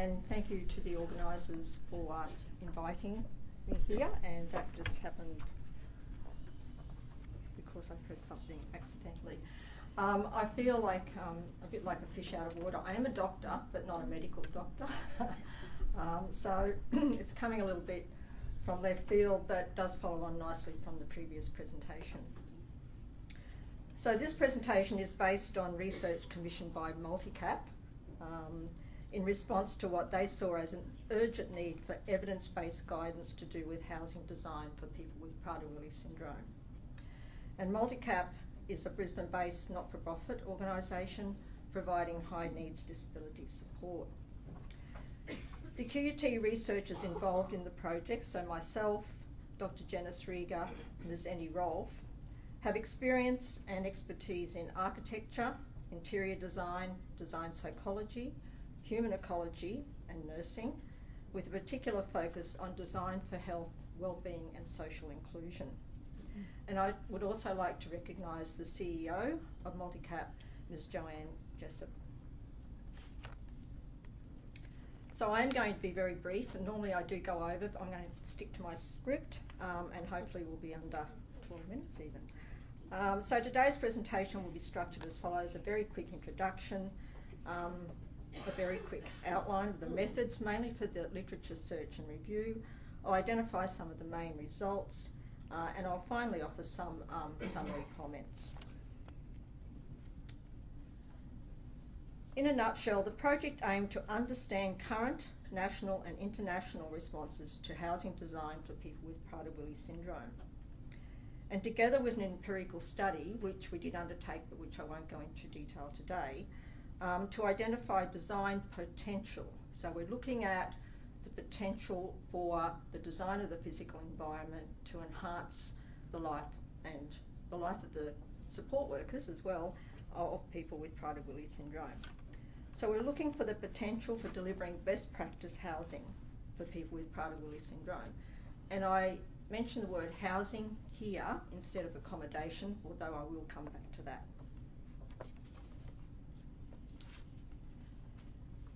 and thank you to the organisers for inviting me here, and that just happened because I pressed something accidentally. I feel like a bit like a fish out of water. I am a doctor, but not a medical doctor. So it's coming a little bit from left field, but does follow on nicely from the previous presentation. So this presentation is based on research commissioned by Multicap in response to what they saw as an urgent need for evidence-based guidance to do with housing design for people with Prader-Willi syndrome. And Multicap is a Brisbane-based not-for-profit organisation providing high-needs disability support. The QUT researchers involved in the project, so myself, Dr. Janice Rieger, Ms. Annie Rolfe, have experience and expertise in architecture, interior design, design psychology, human ecology and nursing, with a particular focus on design for health, wellbeing and social inclusion. And I would also like to recognise the CEO of Multicap, Ms. Joanne Jessup. So I'm going to be very brief, and normally I do go over, but I'm going to stick to my script, and hopefully we'll be under 12 minutes even. So today's presentation will be structured as follows: a very quick introduction, a very quick outline of the methods, mainly for the literature search and review. I'll identify some of the main results, and I'll finally offer some summary comments. In a nutshell, the project aimed to understand current, national and international responses to housing design for people with Prader-Willi syndrome. And together with an empirical study, which we did undertake but which I won't go into detail today, to identify design potential. So we're looking at the potential for the design of the physical environment to enhance the life and the life of the support workers as well of people with Prader-Willi syndrome. So we're looking for the potential for delivering best practice housing for people with Prader-Willi syndrome. And I mention the word housing here instead of accommodation, although I will come back to that.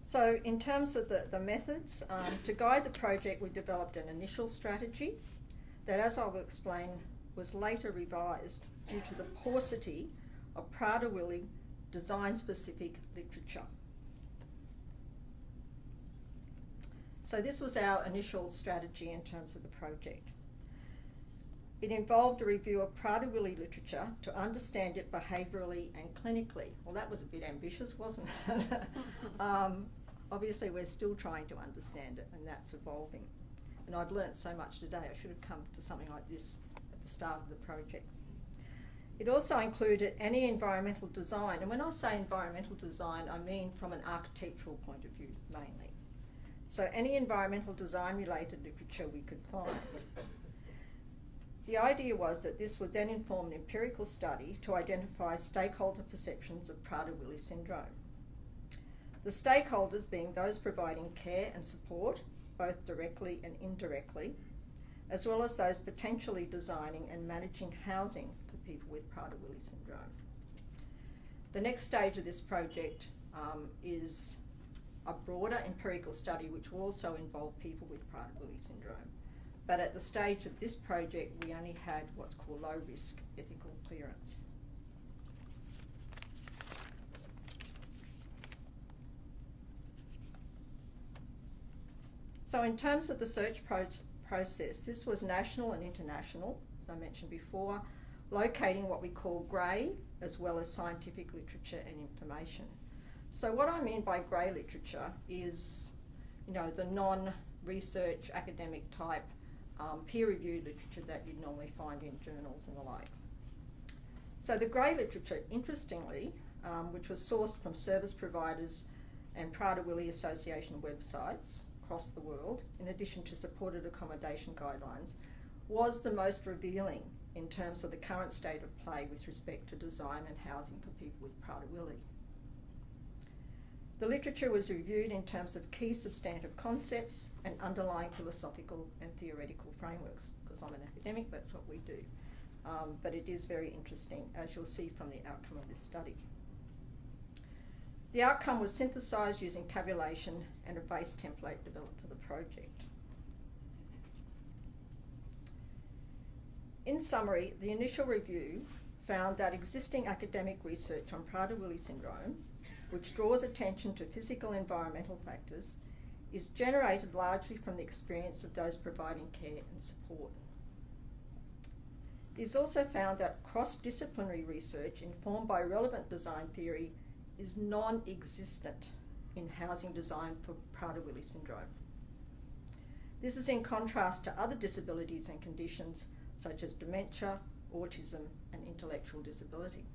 So in terms of the methods, to guide the project, we developed an initial strategy that, as I will explain, was later revised due to the paucity of Prader-Willi design-specific literature. So this was our initial strategy in terms of the project. It involved a review of Prader-Willi literature to understand it behaviourally and clinically. Well, that was a bit ambitious, wasn't it? Obviously, we're still trying to understand it, and that's evolving. And I've learnt so much today, I should have come to something like this at the start of the project. It also included any environmental design, and when I say environmental design, I mean from an architectural point of view, mainly. So any environmental design related literature we could find. The idea was that this would then inform an empirical study to identify stakeholder perceptions of Prader-Willi syndrome. The stakeholders being those providing care and support, both directly and indirectly, as well as those potentially designing and managing housing for people with Prader-Willi syndrome. The next stage of this project is a broader empirical study which will also involve people with Prader-Willi syndrome. But at the stage of this project, we only had what's called low-risk ethical clearance. So in terms of the search process, this was national and international, as I mentioned before, locating what we call grey as well as scientific literature and information. So what I mean by grey literature is, the non-research academic type peer-reviewed literature that you'd normally find in journals and the like. So the grey literature, interestingly, which was sourced from service providers and Prader-Willi Association websites across the world, in addition to supported accommodation guidelines, was the most revealing in terms of the current state of play with respect to design and housing for people with Prader-Willi. The literature was reviewed in terms of key substantive concepts and underlying philosophical and theoretical frameworks, because I'm an academic, that's what we do. But it is very interesting, as you'll see from the outcome of this study. The outcome was synthesised using tabulation and a base template developed for the project. In summary, the initial review found that existing academic research on Prader-Willi syndrome, which draws attention to physical and environmental factors, is generated largely from the experience of those providing care and support. It is also found that cross-disciplinary research informed by relevant design theory is non-existent in housing design for Prader-Willi syndrome. This is in contrast to other disabilities and conditions such as dementia, autism, and intellectual disability.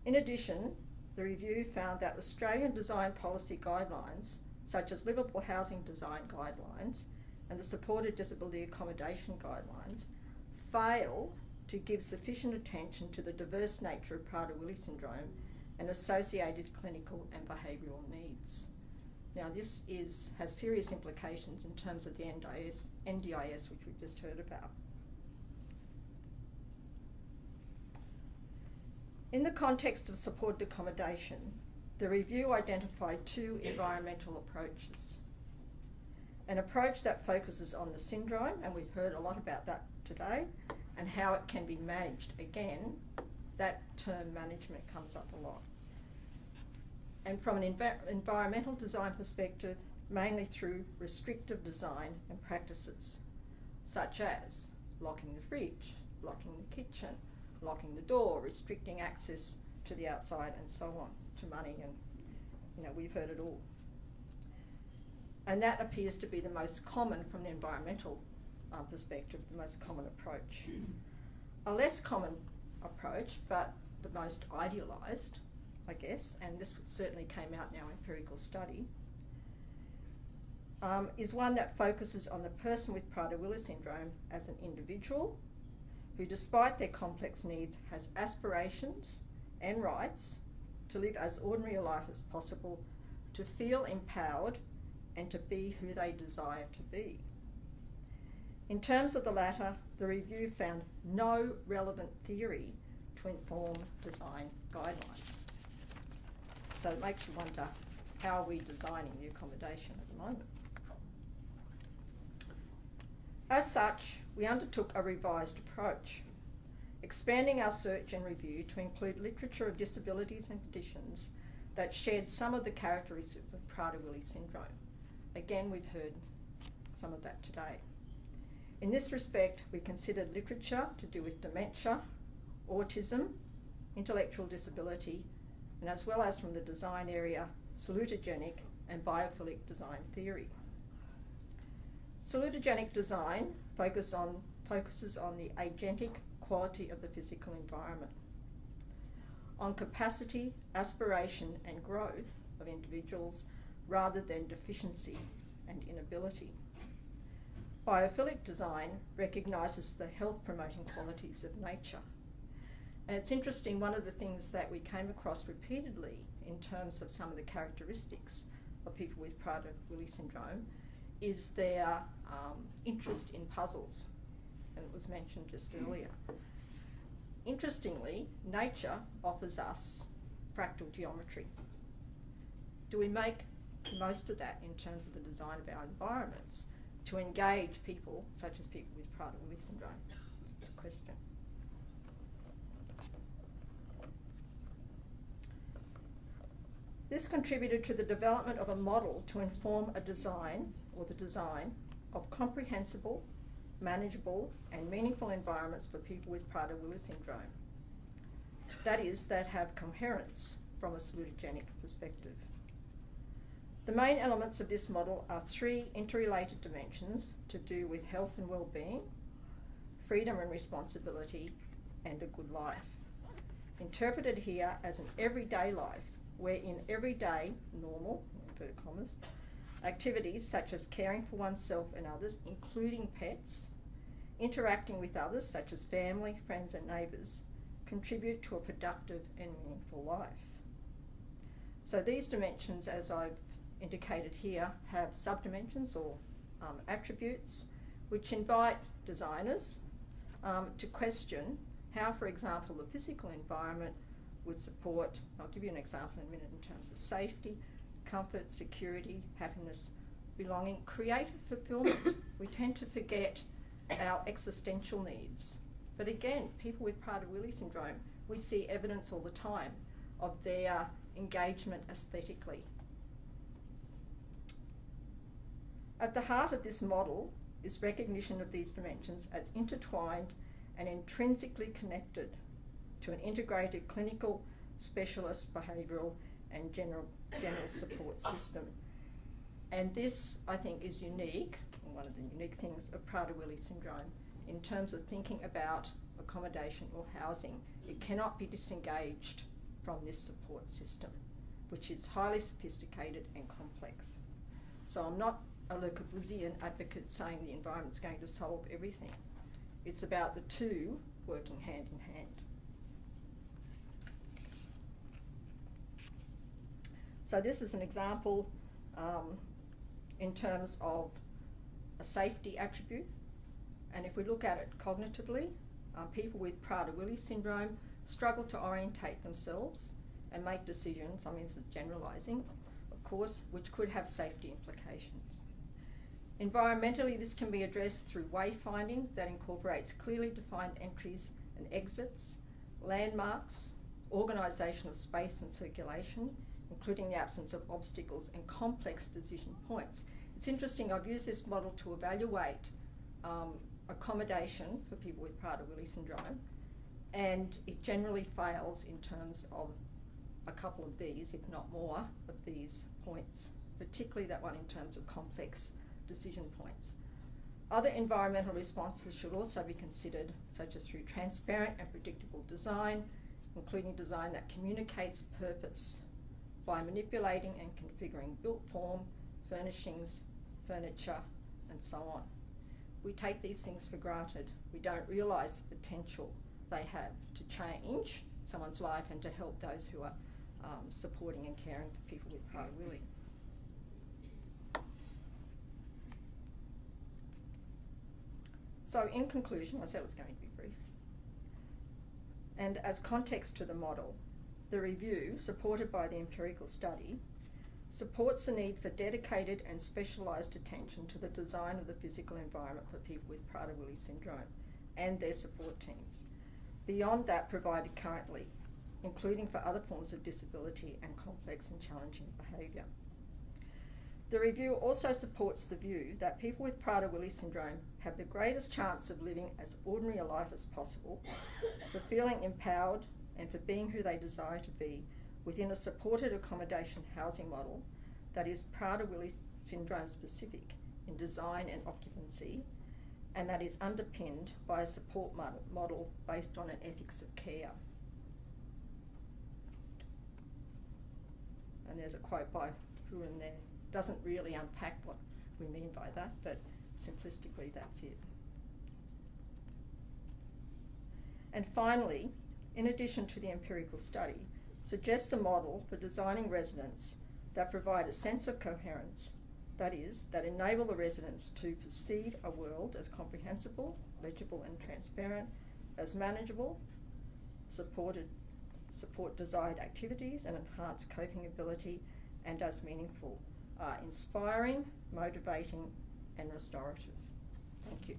In addition, the review found that Australian design policy guidelines, such as livable housing design guidelines and the supported disability accommodation guidelines, fail to give sufficient attention to the diverse nature of Prader-Willi syndrome and associated clinical and behavioural needs. Now, this has serious implications in terms of the NDIS, which we've just heard about. In the context of supported accommodation, the review identified two environmental approaches. An approach that focuses on the syndrome, and we've heard a lot about that today, and how it can be managed. Again, that term management comes up a lot. And from an environmental design perspective, mainly through restrictive design and practices, such as locking the fridge, locking the kitchen, locking the door, restricting access to the outside and so on, to money, and we've heard it all. And that appears to be the most common from the environmental perspective, the most common approach. A less common approach, but the most idealised, I guess, and this certainly came out in our empirical study, is one that focuses on the person with Prader-Willi syndrome as an individual who, despite their complex needs, has aspirations and rights to live as ordinary a life as possible, to feel empowered and to be who they desire to be. In terms of the latter, the review found no relevant theory to inform design guidelines. So it makes you wonder, how are we designing the accommodation at the moment? As such, we undertook a revised approach, expanding our search and review to include literature of disabilities and conditions that shared some of the characteristics of Prader-Willi syndrome. Again, we've heard some of that today. In this respect, we considered literature to do with dementia, autism, intellectual disability, and as well as from the design area, salutogenic and biophilic design theory. Salutogenic design focuses on the agentic quality of the physical environment, on capacity, aspiration and growth of individuals rather than deficiency and inability. Biophilic design recognises the health-promoting qualities of nature. And it's interesting, one of the things that we came across repeatedly in terms of some of the characteristics of people with Prader-Willi syndrome is their interest in puzzles, and it was mentioned just earlier. Interestingly, nature offers us fractal geometry. Do we make the most of that in terms of the design of our environments to engage people, such as people with Prader-Willi syndrome? It's a question. This contributed to the development of a model to inform a design, or the design, of comprehensible, manageable and meaningful environments for people with Prader-Willi syndrome. That is, that have coherence from a salutogenic perspective. The main elements of this model are three interrelated dimensions to do with health and well-being, freedom and responsibility, and a good life. Interpreted here as an everyday life, where in everyday, normal, inverted commas, activities such as caring for oneself and others, including pets, interacting with others such as family, friends and neighbours, contribute to a productive and meaningful life. So these dimensions, as I've indicated here, have subdimensions or attributes which invite designers to question how, for example, the physical environment would support, I'll give you an example in a minute, in terms of safety, comfort, security, happiness, belonging, creative fulfillment. We tend to forget our existential needs. But again, people with Prader-Willi syndrome, we see evidence all the time of their engagement aesthetically. At the heart of this model is recognition of these dimensions as intertwined and intrinsically connected to an integrated clinical, specialist, behavioural and general support system. And this, I think, is unique, one of the unique things of Prader-Willi syndrome, in terms of thinking about accommodation or housing. It cannot be disengaged from this support system, which is highly sophisticated and complex. So I'm not a Le Corbusier advocate saying the environment's going to solve everything. It's about the two working hand in hand. So this is an example in terms of a safety attribute. And if we look at it cognitively, people with Prader-Willi syndrome struggle to orientate themselves and make decisions, I mean this is generalising, of course, which could have safety implications. Environmentally, this can be addressed through wayfinding that incorporates clearly defined entries and exits, landmarks, organisation of space and circulation, including the absence of obstacles and complex decision points. It's interesting, I've used this model to evaluate accommodation for people with Prader-Willi syndrome, and it generally fails in terms of a couple of these, if not more, of these points, particularly that one in terms of complex decision points. Other environmental responses should also be considered, such as through transparent and predictable design, including design that communicates purpose by manipulating and configuring built form, furnishings, furniture, and so on. We take these things for granted. We don't realise the potential they have to change someone's life and to help those who are supporting and caring for people with Prader-Willi. So in conclusion, I said it was going to be brief. And as context to the model, the review, supported by the empirical study, supports the need for dedicated and specialised attention to the design of the physical environment for people with Prader-Willi syndrome and their support teams, beyond that provided currently, including for other forms of disability and complex and challenging behaviour. The review also supports the view that people with Prader-Willi syndrome have the greatest chance of living as ordinary a life as possible, for feeling empowered and for being who they desire to be within a supported accommodation housing model that is Prader-Willi syndrome specific in design and occupancy, and that is underpinned by a support model based on an ethics of care. And there's a quote by Huron there. Doesn't really unpack what we mean by that, but simplistically that's it. And finally, in addition to the empirical study, suggests a model for designing residents that provide a sense of coherence, that is, that enable the residents to perceive a world as comprehensible, legible and transparent, as manageable, support desired activities and enhance coping ability, and as meaningful, inspiring, motivating and restorative. Thank you.